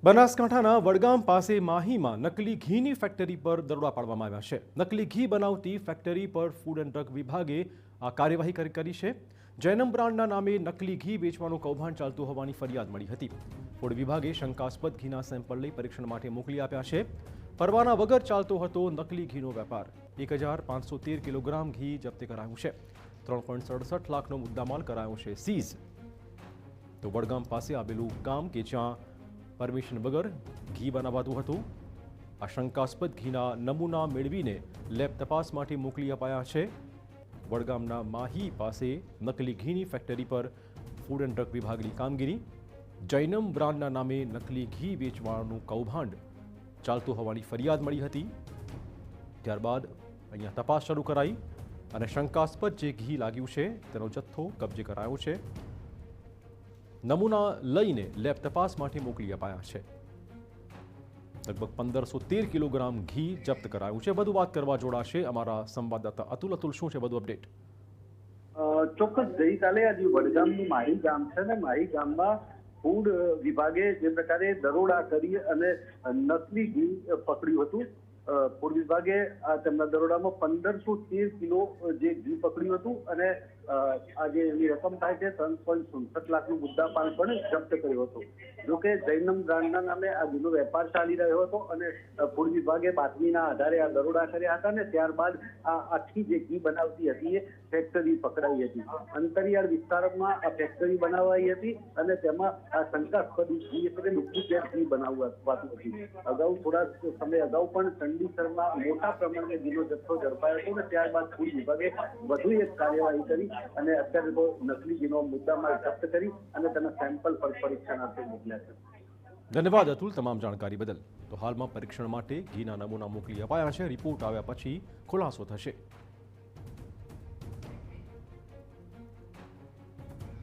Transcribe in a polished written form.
બનાસકાંઠાના વડગામ પાસે માહીમાં નકલી ઘીની ફેક્ટરી પર દરોડા પાડવામાં આવ્યા છે। નકલી ઘી બનાવતી ફેક્ટરી પર ફૂડ એન્ડ ડ્રગ વિભાગે આ કાર્યવાહી કરી છે। જૈનમ બ્રાન્ડના નામે નકલી ઘી વેચવાનું કૌભાંડ ચાલતું હોવાની ફરિયાદ મળી હતી। ફૂડ વિભાગે શંકાસ્પદ ઘીના સેમ્પલ લઈ પરીક્ષણ માટે મોકલી આપ્યા છે। પરવાના વગર ચાલતો હતો નકલી ઘીનો વેપાર। 1513 કિલોગ્રામ ઘી જપ્ત કરાયું છે। 3.67 લાખનો મુદ્દામાલ કરાયો છે સીઝ। તો વડગામ પાસે આવેલું ગામ કે જ્યાં પરમિશન વગર ઘી બનાવાતું હતું। આ શંકાસ્પદ ઘીના નમૂના મેળવીને લેબ તપાસ માટે મોકલી અપાયા છે। વડગામના માહી પાસે નકલી ઘીની ફેક્ટરી પર ફૂડ એન્ડ ડ્રગ વિભાગની કામગીરી। જૈનમ બ્રાન્ડના નામે નકલી ઘી વેચવાનું કૌભાંડ ચાલતું હોવાની ફરિયાદ મળી હતી। ત્યારબાદ અહીંયા તપાસ શરૂ કરાઈ અને શંકાસ્પદ જે ઘી લાગ્યું છે તેનો જથ્થો કબજે કરાયો છે। નમૂના લઈને લેબ તપાસ માટે મોકલી અપાયા છે। લગભગ 1513 કિલોગ્રામ ઘી જપ્ત કરાયું છે। વધુ વાત કરવા જોડાશે અમારા સંવાદદાતા અતુલ। અતુલ, શું છે વધુ અપડેટ? ચોક્કસ ગઈકાલે આજે વડગામનું માહી ગામ છે ને માહી ગામમાં ફૂડ વિભાગે જે પ્રકારે દરોડા કરી અને નકલી ઘી પકડ્યું હતું। ફૂડ વિભાગે તેમના દરોડામાં 1513 કિલો જે ઘી પકડ્યું હતું અને આજે એની રકમ થાય છે 3.67 લાખનો મુદ્દામાલ પણ જપ્ત કર્યો હતો। જોકે જૈનમ બ્રાન્ડના નામે આ ઘીનો વેપાર ચાલી રહ્યો હતો અને ફૂડ વિભાગે બાતમીના આધારે આ દરોડા કર્યા હતા ને ત્યારબાદ આ આખી જે ઘી બનાવતી હતી એ ફેક્ટરી પકડાઈ હતી। અંતરિયાળ વિસ્તારમાં આ ફેક્ટરી બનાવાઈ હતી અને તેમાં આ શંકાસ્પદ ઘી એટલે ડુપ્લિકેટ ઘી બનાવવાતું હતું। અગાઉ થોડા સમય અગાઉ પણ ચંડીસરમાં મોટા પ્રમાણે ઘીનો જથ્થો ઝડપાયો હતો ને ત્યારબાદ ફૂડ વિભાગે વધુ એક કાર્યવાહી કરી અને અત્યારે તો નકલી ઘીનો મુદ્દામાલ જપ્ત કરી અને તેના સેમ્પલ પર પરીક્ષણાર્થે મોકલ્યા છે। ધન્યવાદ અતુલ, તમામ જાણકારી બદલ। તો હાલમાં પરીક્ષણ માટે ઘીના નમૂના મોકલી અપાયા છે। રિપોર્ટ આવ્યા પછી ખુલાસો થશે।